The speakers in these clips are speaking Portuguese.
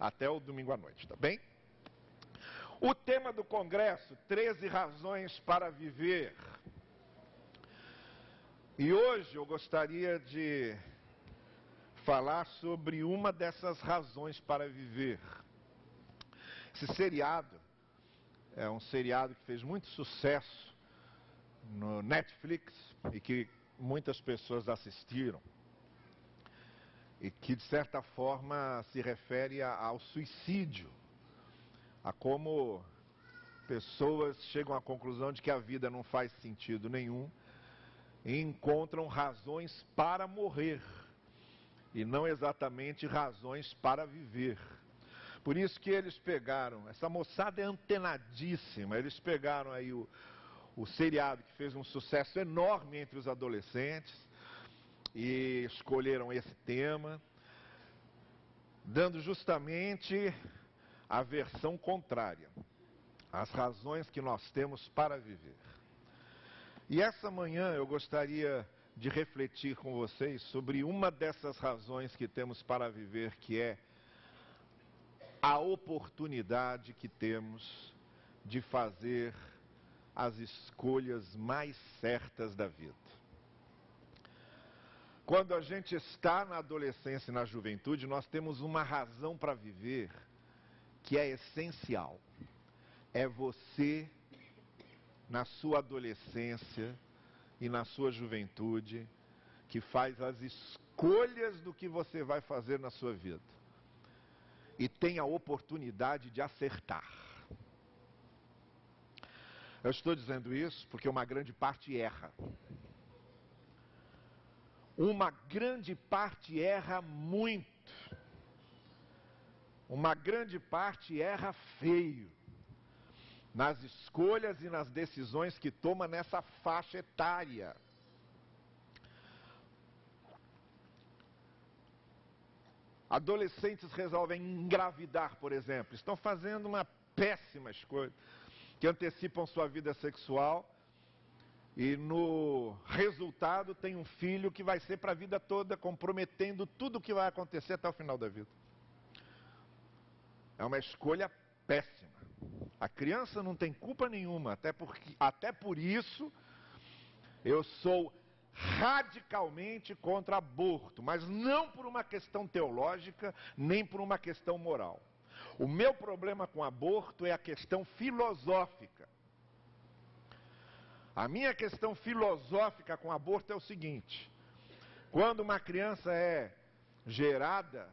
até o domingo à noite, tá bem? O tema do congresso, 13 razões para viver. E hoje eu gostaria de falar sobre uma dessas razões para viver. Esse seriado é um seriado que fez muito sucesso no Netflix e que muitas pessoas assistiram. E que, de certa forma, se refere ao suicídio, a como pessoas chegam à conclusão de que a vida não faz sentido nenhum e encontram razões para morrer, e não exatamente razões para viver. Por isso que eles pegaram, essa moçada é antenadíssima, eles pegaram aí o seriado que fez um sucesso enorme entre os adolescentes, e escolheram esse tema, dando justamente a versão contrária, as razões que nós temos para viver. E essa manhã eu gostaria de refletir com vocês sobre uma dessas razões que temos para viver, que é a oportunidade que temos de fazer as escolhas mais certas da vida. Quando a gente está na adolescência e na juventude, nós temos uma razão para viver que é essencial. É você, na sua adolescência e na sua juventude, que faz as escolhas do que você vai fazer na sua vida. E tem a oportunidade de acertar. Eu estou dizendo isso porque uma grande parte erra. Uma grande parte erra muito. Uma grande parte erra feio nas escolhas e nas decisões que toma nessa faixa etária. Adolescentes resolvem engravidar, por exemplo. Estão fazendo uma péssima escolha, que antecipam sua vida sexual. E no resultado tem um filho que vai ser para a vida toda, comprometendo tudo o que vai acontecer até o final da vida. É uma escolha péssima. A criança não tem culpa nenhuma, até por isso eu sou radicalmente contra aborto, mas não por uma questão teológica, nem por uma questão moral. O meu problema com aborto é a questão filosófica. A minha questão filosófica com aborto é o seguinte: quando uma criança é gerada,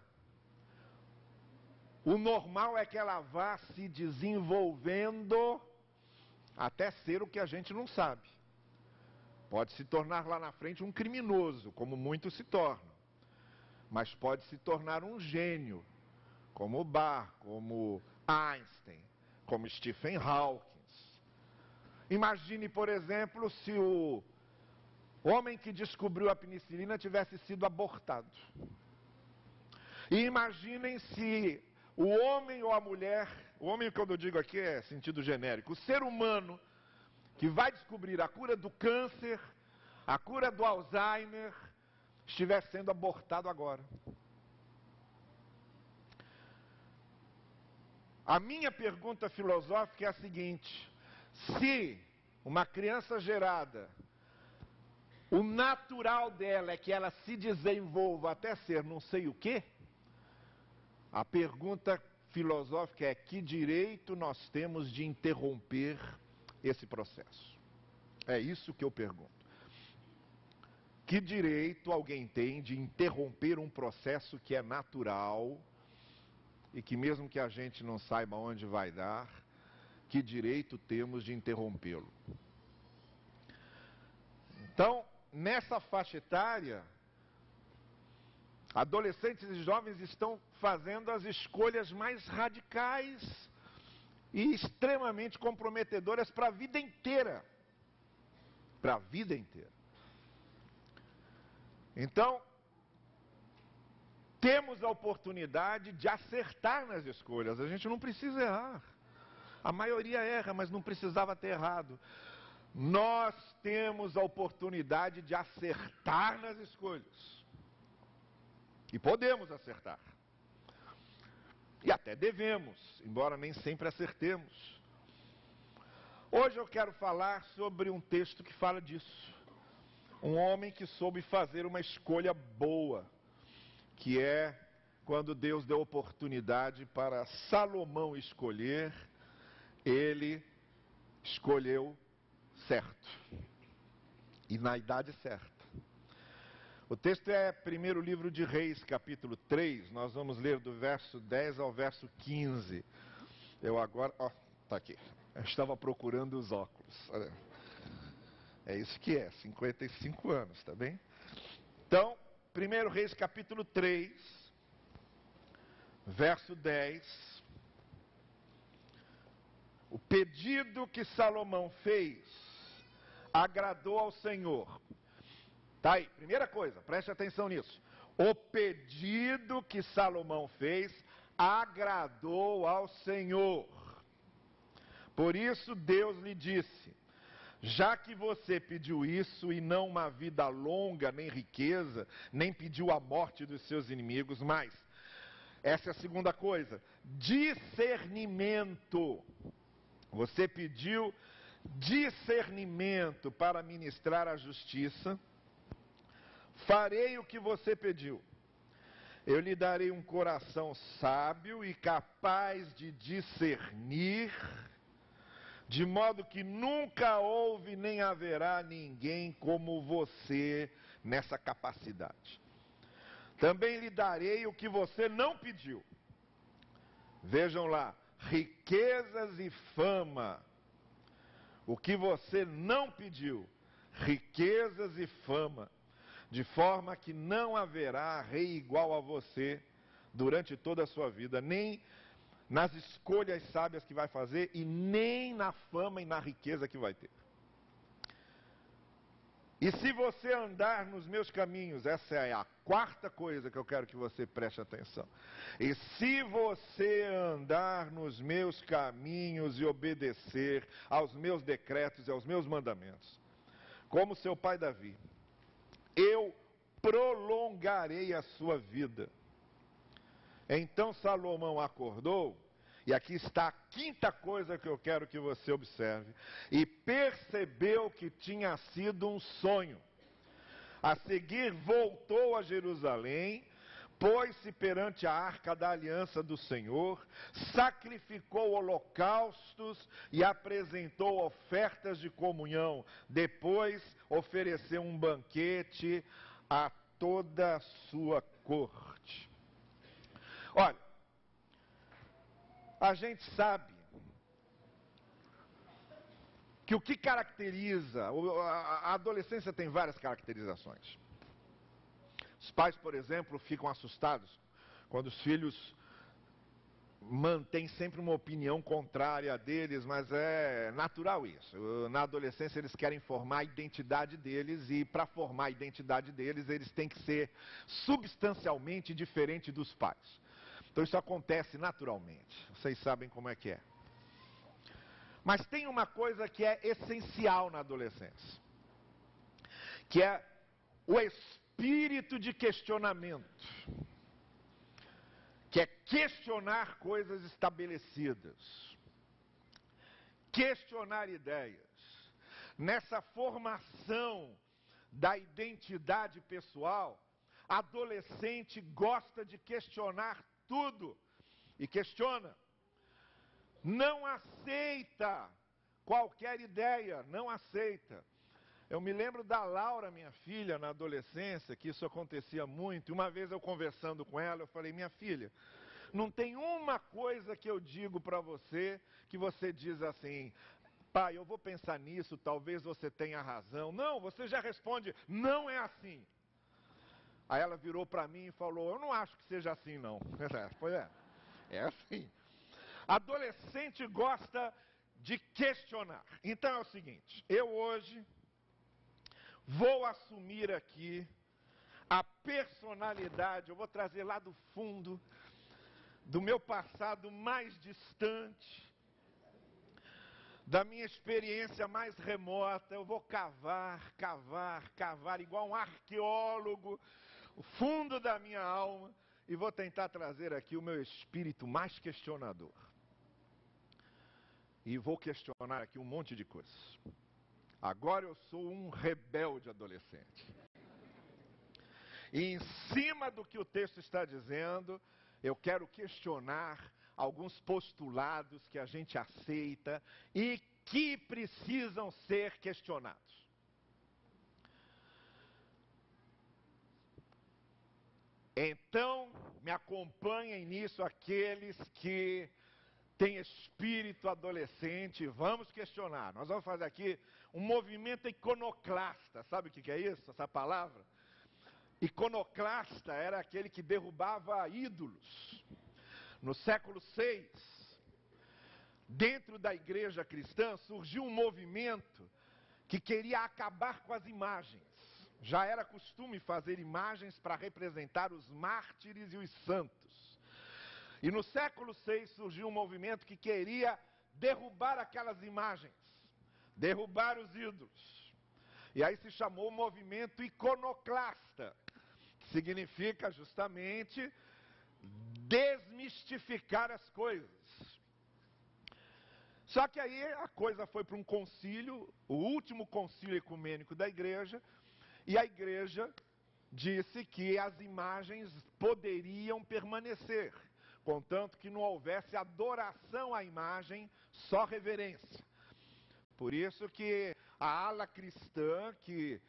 o normal é que ela vá se desenvolvendo até ser o que a gente não sabe. Pode se tornar lá na frente um criminoso, como muitos se tornam. Mas pode se tornar um gênio, como Bach, como Einstein, como Stephen Hawking. Imagine, por exemplo, se o homem que descobriu a penicilina tivesse sido abortado. E imaginem se o homem ou a mulher, o homem que eu digo aqui é sentido genérico, o ser humano que vai descobrir a cura do câncer, a cura do Alzheimer, estiver sendo abortado agora. A minha pergunta filosófica é a seguinte: se uma criança gerada, o natural dela é que ela se desenvolva até ser não sei o quê, a pergunta filosófica é: que direito nós temos de interromper esse processo? É isso que eu pergunto. Que direito alguém tem de interromper um processo que é natural e que, mesmo que a gente não saiba onde vai dar, que direito temos de interrompê-lo? Então, nessa faixa etária, adolescentes e jovens estão fazendo as escolhas mais radicais e extremamente comprometedoras para a vida inteira. Para a vida inteira. Então, temos a oportunidade de acertar nas escolhas. A gente não precisa errar. A maioria erra, mas não precisava ter errado. Nós temos a oportunidade de acertar nas escolhas. E podemos acertar. E até até devemos, embora nem sempre acertemos. Hoje eu quero falar sobre um texto que fala disso. Um homem que soube fazer uma escolha boa, que é quando Deus deu oportunidade para Salomão escolher, ele escolheu certo. E na idade certa. O texto é 1º livro de Reis, capítulo 3. Nós vamos ler do verso 10 ao verso 15. Eu agora... tá aqui. Eu estava procurando os óculos. Olha. É isso que é, 55 anos, tá bem? Então, 1 Reis, capítulo 3, verso 10. O pedido que Salomão fez agradou ao Senhor. Tá aí, primeira coisa, preste atenção nisso. O pedido que Salomão fez agradou ao Senhor. Por isso Deus lhe disse: já que você pediu isso e não uma vida longa, nem riqueza, nem pediu a morte dos seus inimigos, mas, essa é a segunda coisa, discernimento. Você pediu discernimento para ministrar a justiça. Farei o que você pediu. Eu lhe darei um coração sábio e capaz de discernir, de modo que nunca houve nem haverá ninguém como você nessa capacidade. Também lhe darei o que você não pediu. Vejam lá, riquezas e fama. O que você não pediu, riquezas e fama. De forma que não haverá rei igual a você durante toda a sua vida, nem nas escolhas sábias que vai fazer e nem na fama e na riqueza que vai ter. E se você andar nos meus caminhos, essa é a quarta coisa que eu quero que você preste atenção. E se você andar nos meus caminhos e obedecer aos meus decretos e aos meus mandamentos, como seu pai Davi, eu prolongarei a sua vida. Então Salomão acordou, e aqui está a quinta coisa que eu quero que você observe, e percebeu que tinha sido um sonho. A seguir voltou a Jerusalém, pôs-se perante a arca da aliança do Senhor, sacrificou holocaustos e apresentou ofertas de comunhão. Depois ofereceu um banquete a toda a sua corte. Olha, a gente sabe que o que caracteriza, a adolescência tem várias caracterizações. Os pais, por exemplo, ficam assustados quando os filhos mantêm sempre uma opinião contrária a deles, mas é natural isso. Na adolescência eles querem formar a identidade deles e para formar a identidade deles eles têm que ser substancialmente diferente dos pais. Então isso acontece naturalmente. Vocês sabem como é que é. Mas tem uma coisa que é essencial na adolescência, que é o espírito de questionamento, que é questionar coisas estabelecidas, questionar ideias. Nessa formação da identidade pessoal, adolescente gosta de questionar tudo e questiona. Não aceita qualquer ideia, não aceita. Eu me lembro da Laura, minha filha, na adolescência, que isso acontecia muito. Uma vez eu conversando com ela, eu falei: minha filha, não tem uma coisa que eu digo para você que você diz assim: pai, eu vou pensar nisso, talvez você tenha razão. Não, você já responde: não é assim. Aí ela virou para mim e falou: eu não acho que seja assim, não. Pois é assim. Adolescente gosta de questionar. Então é o seguinte, eu hoje vou assumir aqui a personalidade, eu vou trazer lá do fundo, do meu passado mais distante, da minha experiência mais remota. Eu vou cavar, igual um arqueólogo, o fundo da minha alma, e vou tentar trazer aqui o meu espírito mais questionador. E vou questionar aqui um monte de coisas. Agora eu sou um rebelde adolescente. E em cima do que o texto está dizendo, eu quero questionar alguns postulados que a gente aceita e que precisam ser questionados. Então, me acompanhem nisso aqueles que têm espírito adolescente. Vamos questionar. Nós vamos fazer aqui um movimento iconoclasta. Sabe o que é isso, essa palavra? Iconoclasta era aquele que derrubava ídolos. No século VI, dentro da igreja cristã, surgiu um movimento que queria acabar com as imagens. Já era costume fazer imagens para representar os mártires e os santos. E no século VI surgiu um movimento que queria derrubar aquelas imagens, derrubar os ídolos. E aí se chamou o movimento iconoclasta, que significa justamente desmistificar as coisas. Só que aí a coisa foi para um concílio, o último concílio ecumênico da igreja, e a igreja disse que as imagens poderiam permanecer, contanto que não houvesse adoração à imagem, só reverência. Por isso que a ala cristã que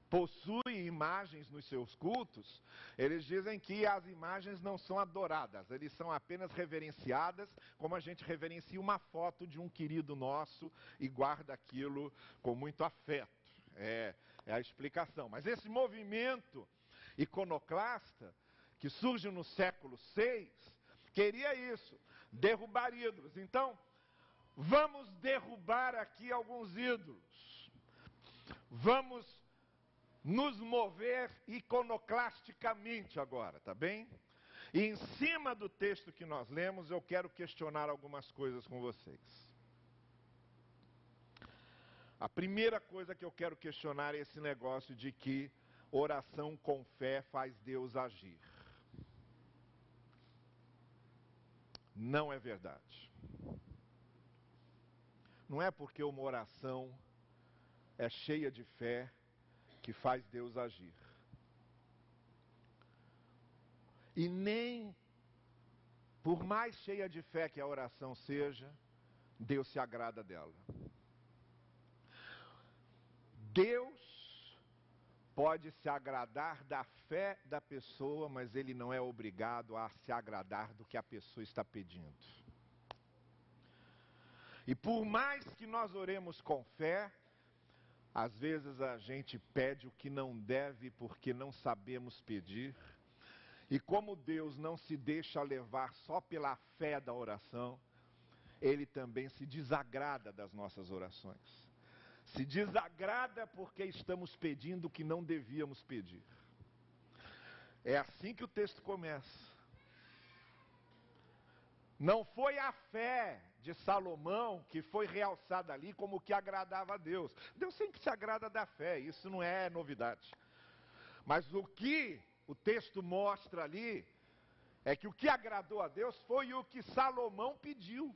possui imagens nos seus cultos, eles dizem que as imagens não são adoradas, eles são apenas reverenciadas, como a gente reverencia uma foto de um querido nosso e guarda aquilo com muito afeto. É a explicação. Mas esse movimento iconoclasta, que surge no século VI, queria isso, derrubar ídolos. Então, vamos derrubar aqui alguns ídolos. Vamos nos mover iconoclasticamente agora, tá bem? E em cima do texto que nós lemos, eu quero questionar algumas coisas com vocês. A primeira coisa que eu quero questionar é esse negócio de que oração com fé faz Deus agir. Não é verdade. Não é porque uma oração é cheia de fé que faz Deus agir. E nem, por mais cheia de fé que a oração seja, Deus se agrada dela. Deus pode se agradar da fé da pessoa, mas Ele não é obrigado a se agradar do que a pessoa está pedindo. E por mais que nós oremos com fé, às vezes a gente pede o que não deve porque não sabemos pedir. E como Deus não se deixa levar só pela fé da oração, Ele também se desagrada das nossas orações. Se desagrada porque estamos pedindo o que não devíamos pedir. É assim que o texto começa. Não foi a fé de Salomão que foi realçada ali como o que agradava a Deus. Deus sempre se agrada da fé, isso não é novidade. Mas o que o texto mostra ali é que o que agradou a Deus foi o que Salomão pediu.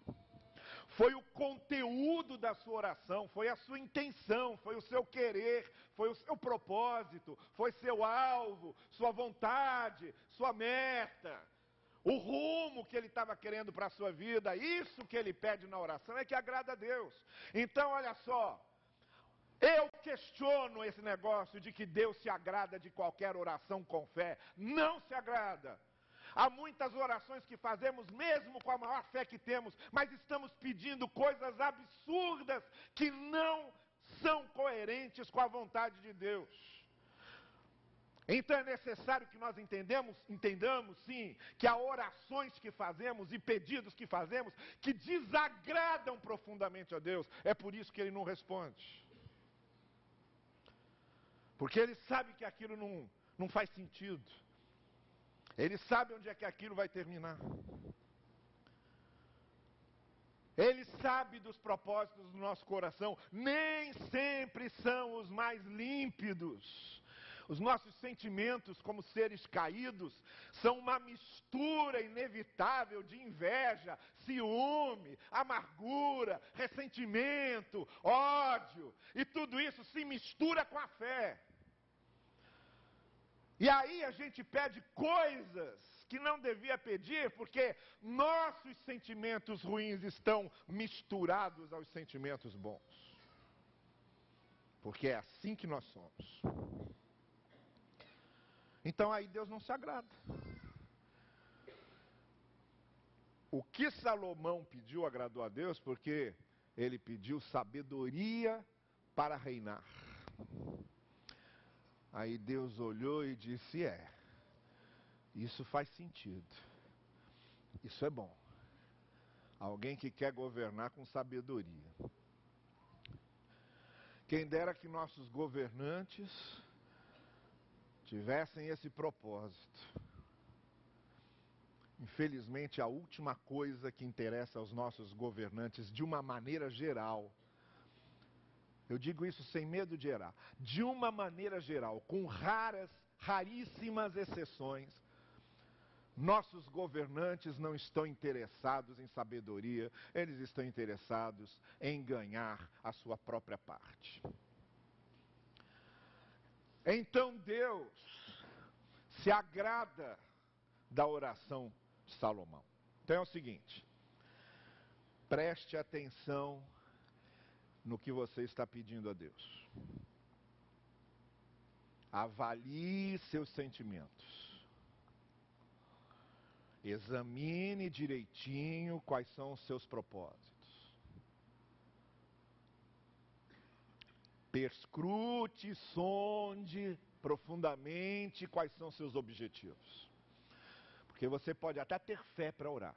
Foi o conteúdo da sua oração, foi a sua intenção, foi o seu querer, foi o seu propósito, foi seu alvo, sua vontade, sua meta, o rumo que ele estava querendo para a sua vida. Isso que ele pede na oração é que agrada a Deus. Então olha só, eu questiono esse negócio de que Deus se agrada de qualquer oração com fé. Não se agrada. Há muitas orações que fazemos mesmo com a maior fé que temos, mas estamos pedindo coisas absurdas que não são coerentes com a vontade de Deus. Então é necessário que nós entendamos sim, que há orações que fazemos e pedidos que fazemos que desagradam profundamente a Deus. É por isso que Ele não responde. Porque Ele sabe que aquilo não faz sentido. Ele sabe onde é que aquilo vai terminar. Ele sabe dos propósitos do nosso coração. Nem sempre são os mais límpidos. Os nossos sentimentos como seres caídos são uma mistura inevitável de inveja, ciúme, amargura, ressentimento, ódio. E tudo isso se mistura com a fé. E aí a gente pede coisas que não devia pedir, porque nossos sentimentos ruins estão misturados aos sentimentos bons. Porque é assim que nós somos. Então aí Deus não se agrada. O que Salomão pediu agradou a Deus, porque ele pediu sabedoria para reinar. Aí Deus olhou e disse: isso faz sentido. Isso é bom. Alguém que quer governar com sabedoria. Quem dera que nossos governantes tivessem esse propósito. Infelizmente, a última coisa que interessa aos nossos governantes, de uma maneira geral, eu digo isso sem medo de errar, de uma maneira geral, com raríssimas exceções, nossos governantes não estão interessados em sabedoria, eles estão interessados em ganhar a sua própria parte. Então Deus se agrada da oração de Salomão. Então é o seguinte, preste atenção no que você está pedindo a Deus. Avalie seus sentimentos. Examine direitinho quais são os seus propósitos. Perscrute, sonde profundamente quais são os seus objetivos. Porque você pode até ter fé para orar.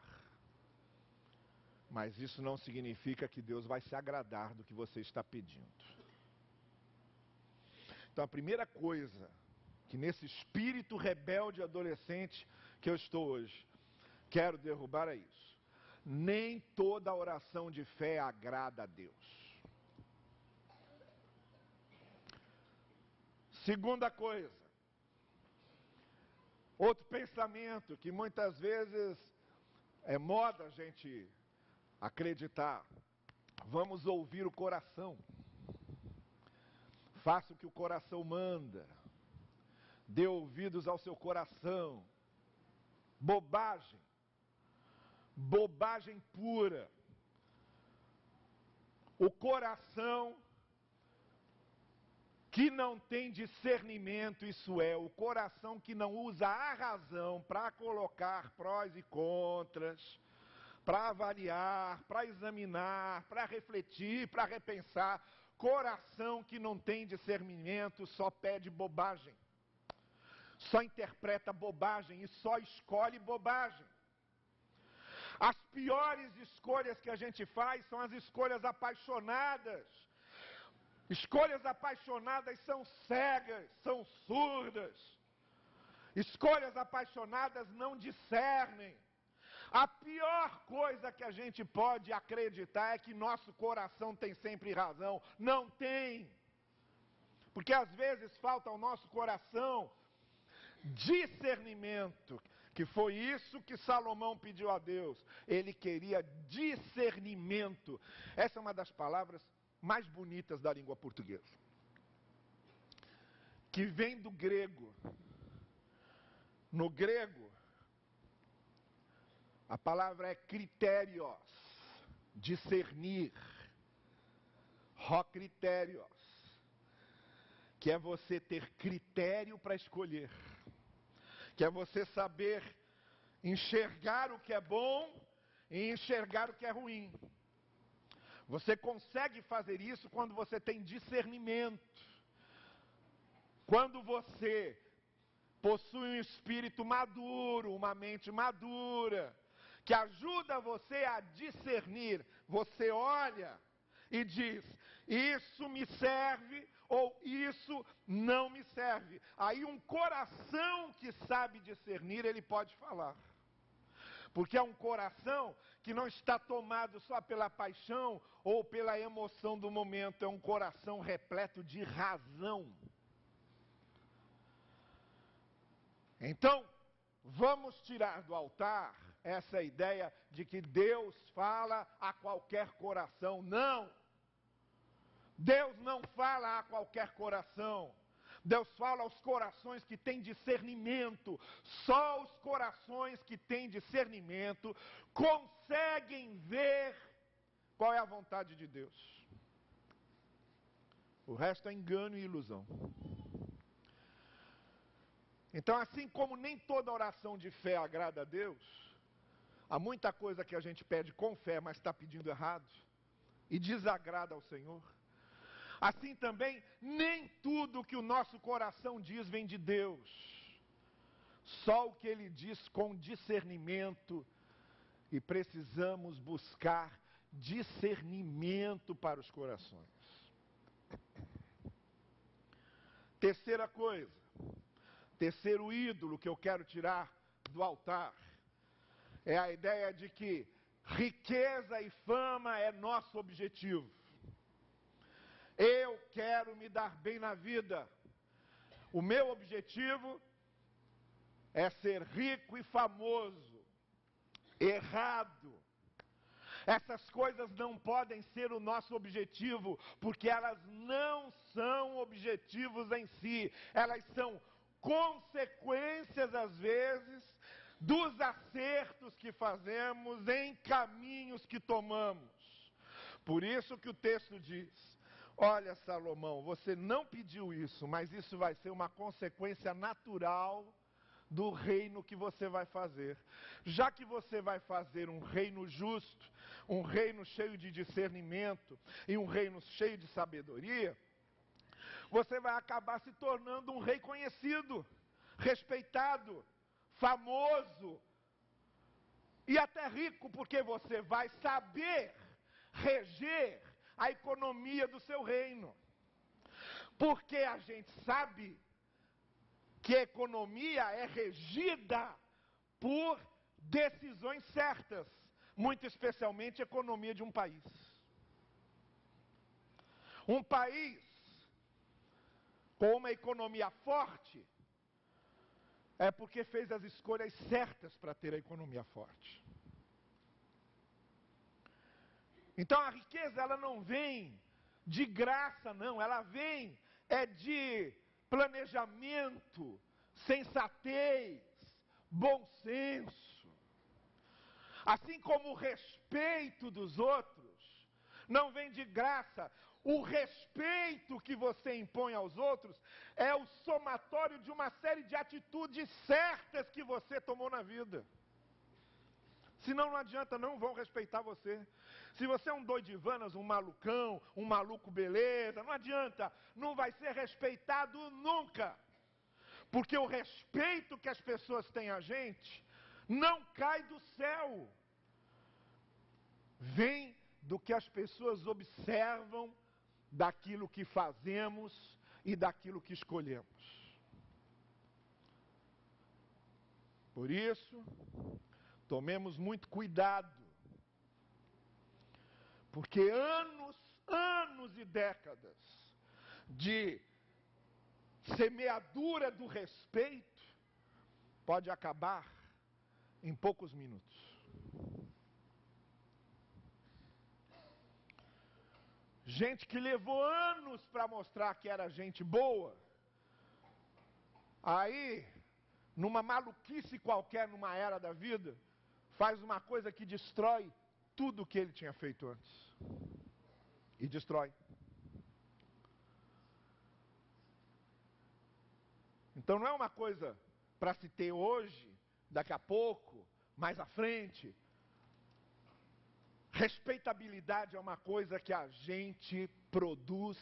Mas isso não significa que Deus vai se agradar do que você está pedindo. Então a primeira coisa, que nesse espírito rebelde adolescente que eu estou hoje, quero derrubar é isso. Nem toda oração de fé agrada a Deus. Segunda coisa, outro pensamento que muitas vezes é moda a gente acreditar. Vamos ouvir o coração. Faça o que o coração manda. Dê ouvidos ao seu coração. Bobagem. Bobagem pura. O coração que não tem discernimento, isso é, o coração que não usa a razão para colocar prós e contras, para avaliar, para examinar, para refletir, para repensar. Coração que não tem discernimento só pede bobagem, só interpreta bobagem e só escolhe bobagem. As piores escolhas que a gente faz são as escolhas apaixonadas. Escolhas apaixonadas são cegas, são surdas. Escolhas apaixonadas não discernem. A pior coisa que a gente pode acreditar é que nosso coração tem sempre razão. Não tem. Porque às vezes falta ao nosso coração discernimento, que foi isso que Salomão pediu a Deus. Ele queria discernimento. Essa é uma das palavras mais bonitas da língua portuguesa, que vem do grego. No grego, a palavra é critérios, discernir, critérios, que é você ter critério para escolher, que é você saber enxergar o que é bom e enxergar o que é ruim. Você consegue fazer isso quando você tem discernimento. Quando você possui um espírito maduro, uma mente madura, que ajuda você a discernir. Você olha e diz: isso me serve ou isso não me serve. Aí um coração que sabe discernir, ele pode falar. Porque é um coração que não está tomado só pela paixão ou pela emoção do momento. É um coração repleto de razão. Então, vamos tirar do altar essa ideia de que Deus fala a qualquer coração. Não! Deus não fala a qualquer coração. Deus fala aos corações que têm discernimento. Só os corações que têm discernimento conseguem ver qual é a vontade de Deus. O resto é engano e ilusão. Então, assim como nem toda oração de fé agrada a Deus, há muita coisa que a gente pede com fé, mas está pedindo errado, e desagrada ao Senhor. Assim também, nem tudo que o nosso coração diz vem de Deus. Só o que Ele diz com discernimento, e precisamos buscar discernimento para os corações. Terceira coisa, terceiro ídolo que eu quero tirar do altar, é a ideia de que riqueza e fama é nosso objetivo. Eu quero me dar bem na vida. O meu objetivo é ser rico e famoso. Errado. Essas coisas não podem ser o nosso objetivo, porque elas não são objetivos em si. Elas são consequências, às vezes, dos acertos que fazemos em caminhos que tomamos. Por isso que o texto diz: olha, Salomão, você não pediu isso, mas isso vai ser uma consequência natural do reino que você vai fazer. Já que você vai fazer um reino justo, um reino cheio de discernimento e um reino cheio de sabedoria, você vai acabar se tornando um rei conhecido, respeitado, famoso e até rico, porque você vai saber reger a economia do seu reino. Porque a gente sabe que a economia é regida por decisões certas, muito especialmente a economia de um país. Um país com uma economia forte é porque fez as escolhas certas para ter a economia forte. Então a riqueza, ela não vem de graça, não, ela vem de planejamento, sensatez, bom senso. Assim como o respeito dos outros não vem de graça. O respeito que você impõe aos outros é o somatório de uma série de atitudes certas que você tomou na vida. Senão não adianta, não vão respeitar você. Se você é um doidivanas, um malucão, um maluco beleza, não adianta, não vai ser respeitado nunca. Porque o respeito que as pessoas têm a gente não cai do céu. Vem do que as pessoas observam daquilo que fazemos e daquilo que escolhemos. Por isso, tomemos muito cuidado, porque anos e décadas de semeadura do respeito pode acabar em poucos minutos. Gente que levou anos para mostrar que era gente boa, aí, numa maluquice qualquer, numa era da vida, faz uma coisa que destrói tudo o que ele tinha feito antes. E destrói. Então não é uma coisa para se ter hoje, daqui a pouco, mais à frente. Respeitabilidade é uma coisa que a gente produz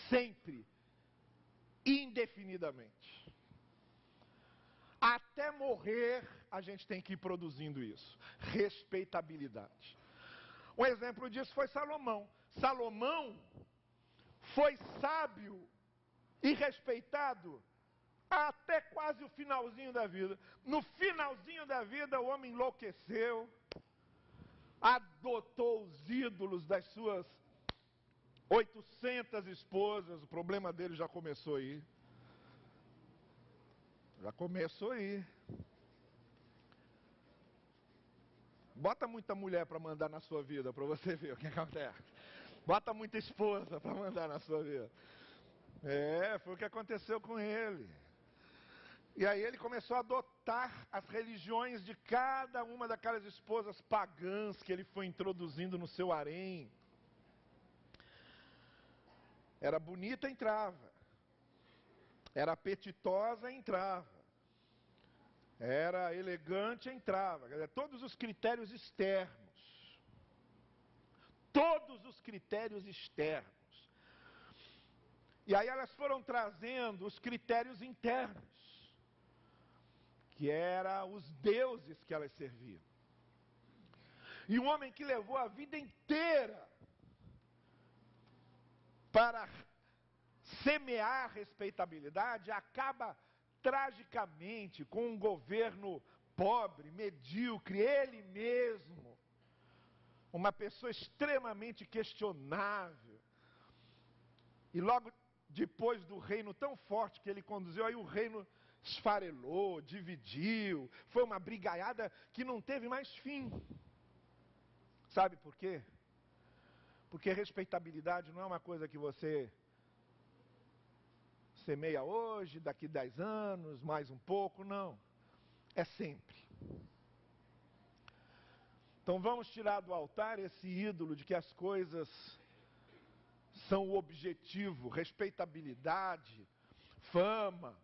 sempre, indefinidamente. Até morrer, a gente tem que ir produzindo isso. Respeitabilidade. Um exemplo disso foi Salomão. Salomão foi sábio e respeitado até quase o finalzinho da vida. No finalzinho da vida, o homem enlouqueceu, adotou os ídolos das suas 800 esposas. O problema dele já começou aí. Já começou aí. Bota muita mulher para mandar na sua vida, para você ver o que acontece. Bota muita esposa para mandar na sua vida. Foi o que aconteceu com ele. E aí ele começou a adotar as religiões de cada uma daquelas esposas pagãs que ele foi introduzindo no seu harém. Era bonita, entrava. Era apetitosa, entrava. Era elegante, entrava. Quer dizer, todos os critérios externos. Todos os critérios externos. E aí elas foram trazendo os critérios internos, que eram os deuses que elas serviam. E um homem que levou a vida inteira para semear respeitabilidade, acaba tragicamente com um governo pobre, medíocre, ele mesmo, uma pessoa extremamente questionável. E logo depois do reino tão forte que ele conduziu, aí o reino esfarelou, dividiu, foi uma brigaiada que não teve mais fim. Sabe por quê? Porque respeitabilidade não é uma coisa que você semeia hoje, daqui 10 anos, mais um pouco, não. É sempre. Então vamos tirar do altar esse ídolo de que as coisas são o objetivo, respeitabilidade, fama,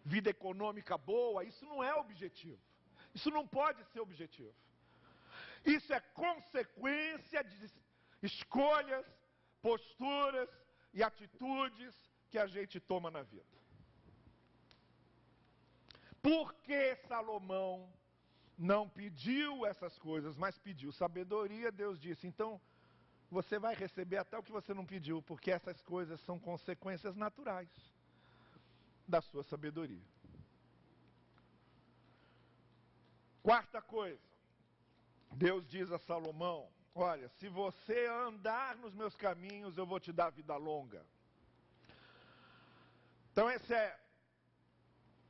vida econômica boa, isso não é objetivo. Isso não pode ser objetivo. Isso é consequência de escolhas, posturas e atitudes que a gente toma na vida. Por que Salomão não pediu essas coisas, mas pediu sabedoria? Deus disse, então você vai receber até o que você não pediu, porque essas coisas são consequências naturais da sua sabedoria. Quarta coisa, Deus diz a Salomão, olha, se você andar nos meus caminhos, eu vou te dar vida longa. Então esse é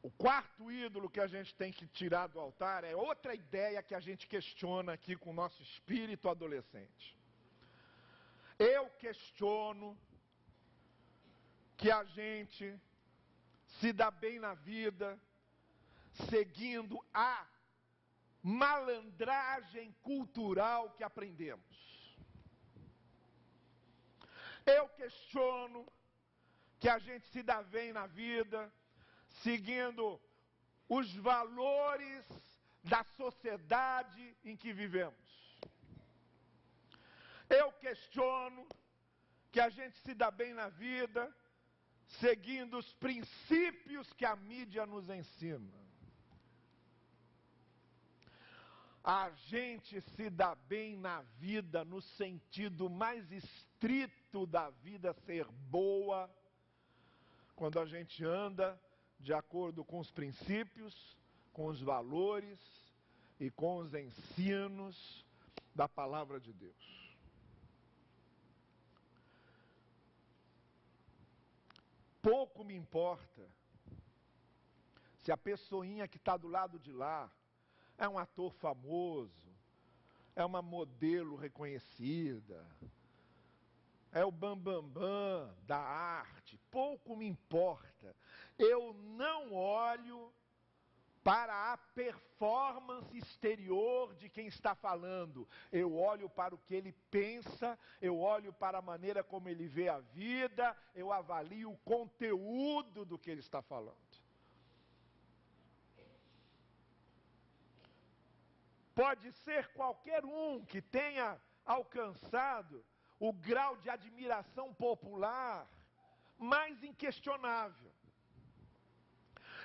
o quarto ídolo que a gente tem que tirar do altar, é outra ideia que a gente questiona aqui com o nosso espírito adolescente. Eu questiono que a gente se dá bem na vida seguindo a malandragem cultural que aprendemos. Eu questiono que a gente se dá bem na vida seguindo os valores da sociedade em que vivemos. Eu questiono que a gente se dá bem na vida seguindo os princípios que a mídia nos ensina. A gente se dá bem na vida no sentido mais estrito da vida ser boa, quando a gente anda de acordo com os princípios, com os valores e com os ensinos da palavra de Deus. Pouco me importa se a pessoinha que está do lado de lá é um ator famoso, é uma modelo reconhecida, é o bambambam da arte. Pouco me importa. Eu não olho para a performance exterior de quem está falando. Eu olho para o que ele pensa, eu olho para a maneira como ele vê a vida, eu avalio o conteúdo do que ele está falando. Pode ser qualquer um que tenha alcançado o grau de admiração popular mais inquestionável.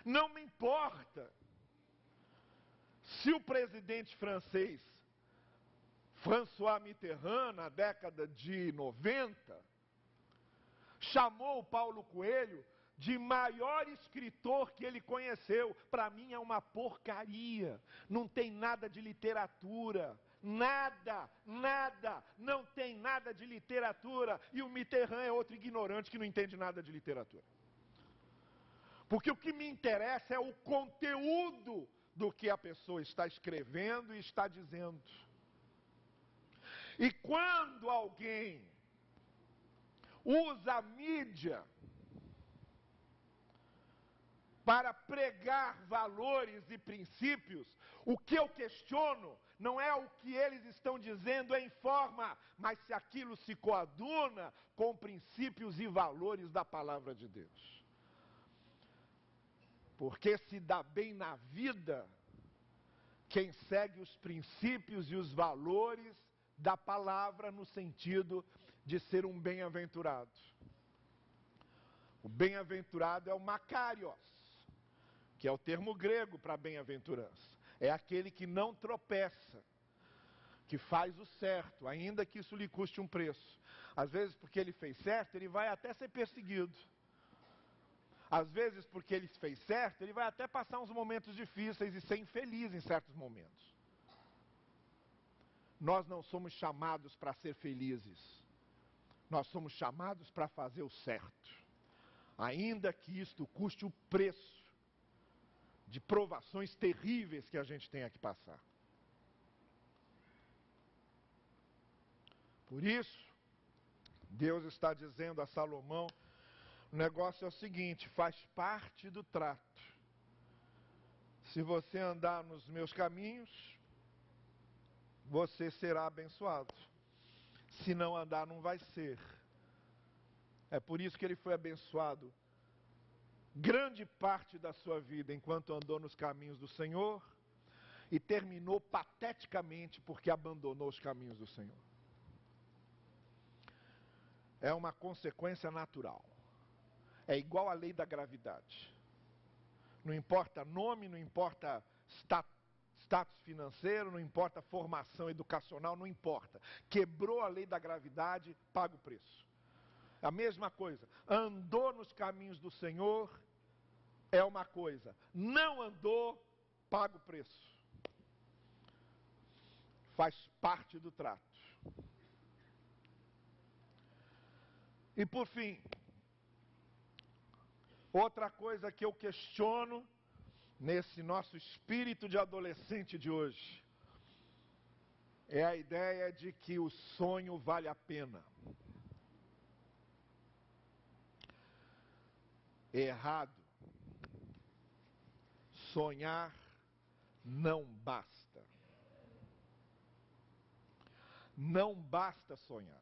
Não me importa se o presidente francês François Mitterrand, na década de 90, chamou o Paulo Coelho de maior escritor que ele conheceu. Para mim é uma porcaria, não tem nada de literatura, nada, não tem nada de literatura, e o Mitterrand é outro ignorante que não entende nada de literatura. Porque o que me interessa é o conteúdo do que a pessoa está escrevendo e está dizendo. E quando alguém usa a mídia para pregar valores e princípios, o que eu questiono não é o que eles estão dizendo em forma, mas se aquilo se coaduna com princípios e valores da palavra de Deus. Porque se dá bem na vida quem segue os princípios e os valores da palavra no sentido de ser um bem-aventurado. O bem-aventurado é o makarios, que é o termo grego para bem-aventurança. É aquele que não tropeça, que faz o certo, ainda que isso lhe custe um preço. Às vezes porque ele fez certo, ele vai até ser perseguido. Às vezes porque ele fez certo, ele vai até passar uns momentos difíceis e ser infeliz em certos momentos. Nós não somos chamados para ser felizes. Nós somos chamados para fazer o certo. Ainda que isto custe o preço de provações terríveis que a gente tenha que passar. Por isso, Deus está dizendo a Salomão, o negócio é o seguinte, faz parte do trato. Se você andar nos meus caminhos, você será abençoado. Se não andar, não vai ser. É por isso que ele foi abençoado grande parte da sua vida enquanto andou nos caminhos do Senhor e terminou pateticamente porque abandonou os caminhos do Senhor. É uma consequência natural. É igual à lei da gravidade. Não importa nome, não importa status financeiro, não importa formação educacional, não importa. Quebrou a lei da gravidade, paga o preço. A mesma coisa, andou nos caminhos do Senhor, é uma coisa. Não andou, paga o preço. Faz parte do trato. E por fim, outra coisa que eu questiono nesse nosso espírito de adolescente de hoje é a ideia de que o sonho vale a pena. Errado. Sonhar não basta. Não basta sonhar.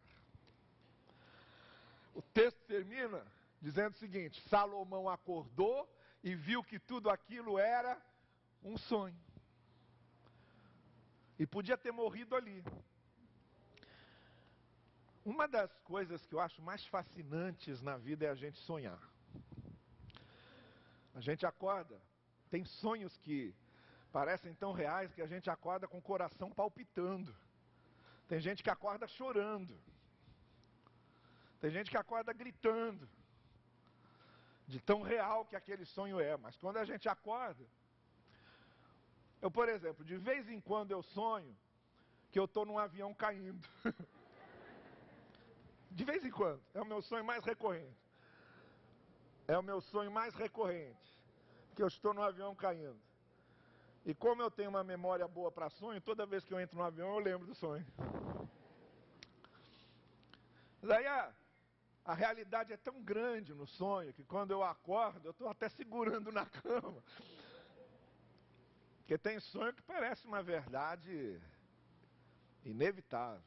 O texto termina dizendo o seguinte: Salomão acordou e viu que tudo aquilo era um sonho. E podia ter morrido ali. Uma das coisas que eu acho mais fascinantes na vida é a gente sonhar. A gente acorda, tem sonhos que parecem tão reais que a gente acorda com o coração palpitando. Tem gente que acorda chorando. Tem gente que acorda gritando. De tão real que aquele sonho é. Mas quando a gente acorda... Eu, por exemplo, de vez em quando eu sonho que eu estou num avião caindo. De vez em quando. É o meu sonho mais recorrente. É o meu sonho mais recorrente. Que eu estou num avião caindo. E como eu tenho uma memória boa para sonho, toda vez que eu entro no avião eu lembro do sonho. Daí a realidade é tão grande no sonho que quando eu acordo eu estou até segurando na cama. Porque tem sonho que parece uma verdade inevitável.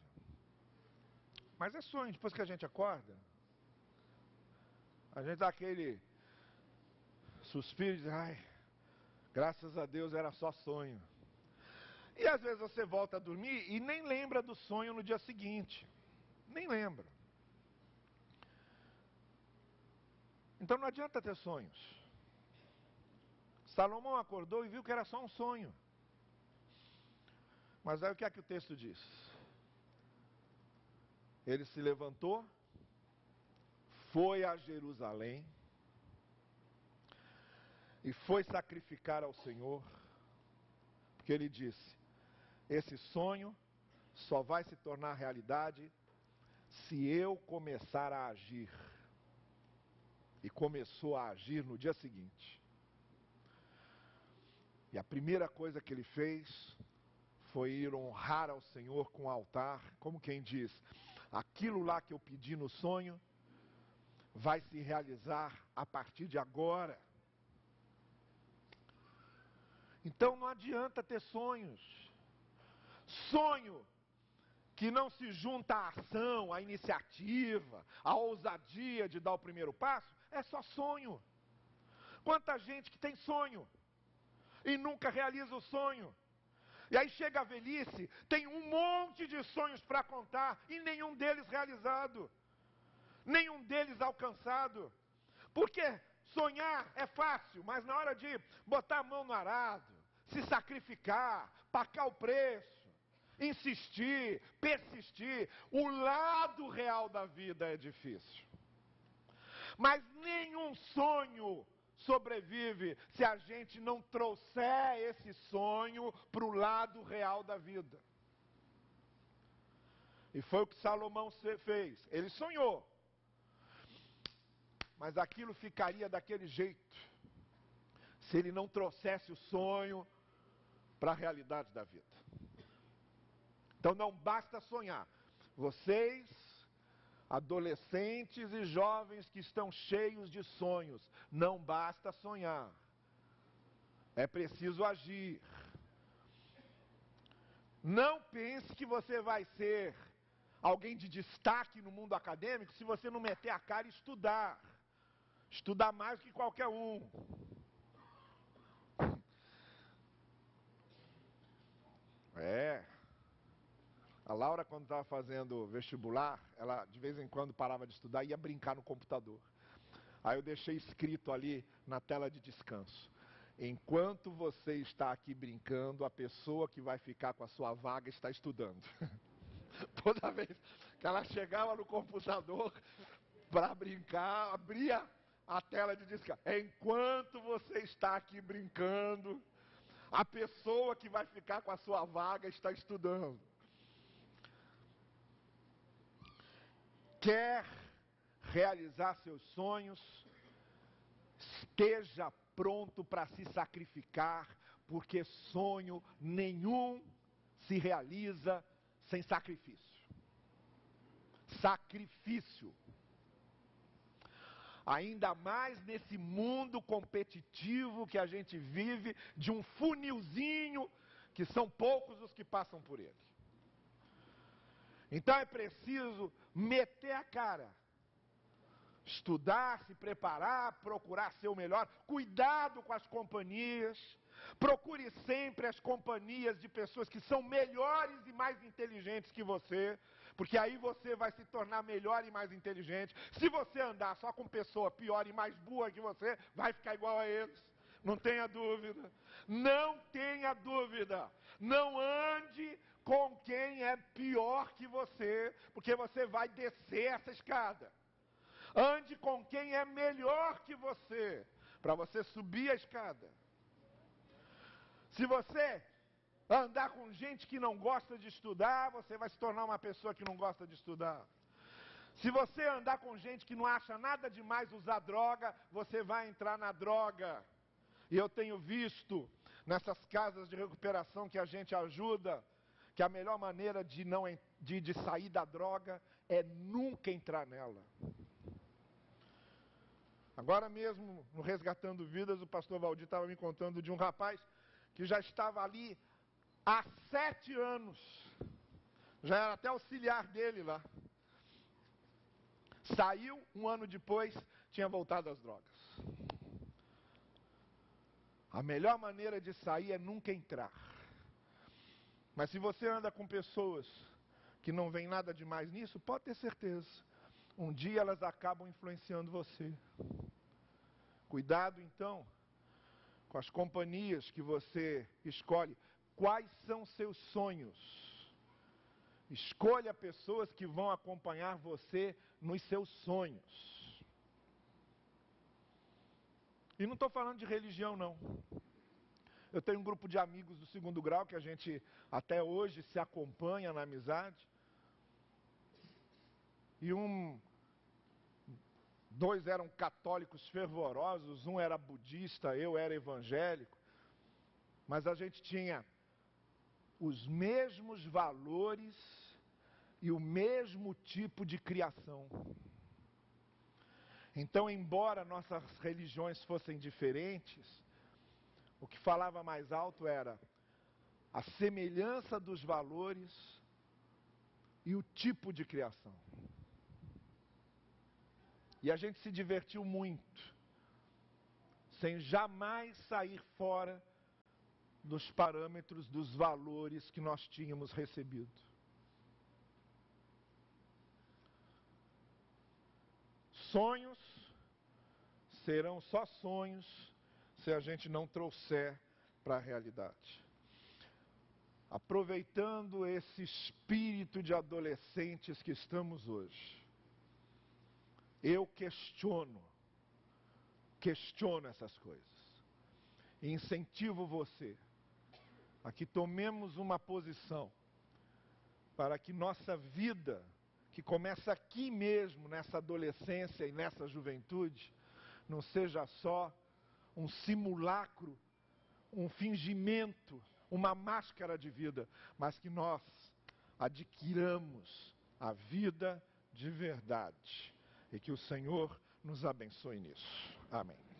Mas é sonho, depois que a gente acorda, a gente dá aquele suspiro e diz, ai, graças a Deus era só sonho. E às vezes você volta a dormir e nem lembra do sonho no dia seguinte. Nem lembra. Então não adianta ter sonhos. Salomão acordou e viu que era só um sonho. Mas aí o que é que o texto diz? Ele se levantou, foi a Jerusalém e foi sacrificar ao Senhor, porque ele disse, esse sonho só vai se tornar realidade se eu começar a agir. e começou a agir no dia seguinte. E a primeira coisa que ele fez foi ir honrar ao Senhor com o altar, como quem diz, aquilo lá que eu pedi no sonho vai se realizar a partir de agora. Então não adianta ter sonhos. Sonho que não se junta à ação, à iniciativa, à ousadia de dar o primeiro passo, é só sonho. Quanta gente que tem sonho e nunca realiza o sonho. E aí chega a velhice, tem um monte de sonhos para contar e nenhum deles realizado. Nenhum deles alcançado. Porque sonhar é fácil, mas na hora de botar a mão no arado, se sacrificar, pagar o preço, insistir, persistir, o lado real da vida é difícil. Mas nenhum sonho sobrevive se a gente não trouxer esse sonho para o lado real da vida. E foi o que Salomão fez. Ele sonhou, mas aquilo ficaria daquele jeito se ele não trouxesse o sonho para a realidade da vida. Então não basta sonhar. Vocês, adolescentes e jovens que estão cheios de sonhos, não basta sonhar. É preciso agir. Não pense que você vai ser alguém de destaque no mundo acadêmico se você não meter a cara e estudar. Estudar mais do que qualquer um. A Laura, quando estava fazendo vestibular, ela de vez em quando parava de estudar e ia brincar no computador. Aí eu deixei escrito ali na tela de descanso: enquanto você está aqui brincando, a pessoa que vai ficar com a sua vaga está estudando. Toda vez que ela chegava no computador para brincar, abria a tela de descanso. Enquanto você está aqui brincando, a pessoa que vai ficar com a sua vaga está estudando. Quer realizar seus sonhos? Esteja pronto para se sacrificar, porque sonho nenhum se realiza sem sacrifício. Sacrifício. Ainda mais nesse mundo competitivo que a gente vive, de um funilzinho, que são poucos os que passam por ele. Então é preciso meter a cara, estudar, se preparar, procurar ser o melhor, cuidado com as companhias, procure sempre as companhias de pessoas que são melhores e mais inteligentes que você, porque aí você vai se tornar melhor e mais inteligente. Se você andar só com pessoa pior e mais burra que você, vai ficar igual a eles. Não tenha dúvida. Não tenha dúvida. Não ande com quem é pior que você, porque você vai descer essa escada. Ande com quem é melhor que você, para você subir a escada. Se você andar com gente que não gosta de estudar, você vai se tornar uma pessoa que não gosta de estudar. Se você andar com gente que não acha nada demais usar droga, você vai entrar na droga. E eu tenho visto nessas casas de recuperação que a gente ajuda, que a melhor maneira de sair da droga é nunca entrar nela. Agora mesmo, no Resgatando Vidas, o pastor Valdir estava me contando de um rapaz que já estava ali há 7 anos. Já era até auxiliar dele lá. Saiu, 1 ano depois, tinha voltado às drogas. A melhor maneira de sair é nunca entrar. Mas se você anda com pessoas que não veem nada demais nisso, pode ter certeza. Um dia elas acabam influenciando você. Cuidado então com as companhias que você escolhe. Quais são seus sonhos? Escolha pessoas que vão acompanhar você nos seus sonhos. E não estou falando de religião, não. Eu tenho um grupo de amigos do 2º grau que a gente até hoje se acompanha na amizade. E Dois eram católicos fervorosos, um era budista, eu era evangélico, mas a gente tinha os mesmos valores e o mesmo tipo de criação. Então, embora nossas religiões fossem diferentes, o que falava mais alto era a semelhança dos valores e o tipo de criação. E a gente se divertiu muito, sem jamais sair fora dos parâmetros, dos valores que nós tínhamos recebido. Sonhos serão só sonhos se a gente não trouxer para a realidade. Aproveitando esse espírito de adolescentes que estamos hoje, eu questiono essas coisas. E incentivo você a que tomemos uma posição para que nossa vida, que começa aqui mesmo, nessa adolescência e nessa juventude, não seja só um simulacro, um fingimento, uma máscara de vida, mas que nós adquiramos a vida de verdade. E que o Senhor nos abençoe nisso. Amém.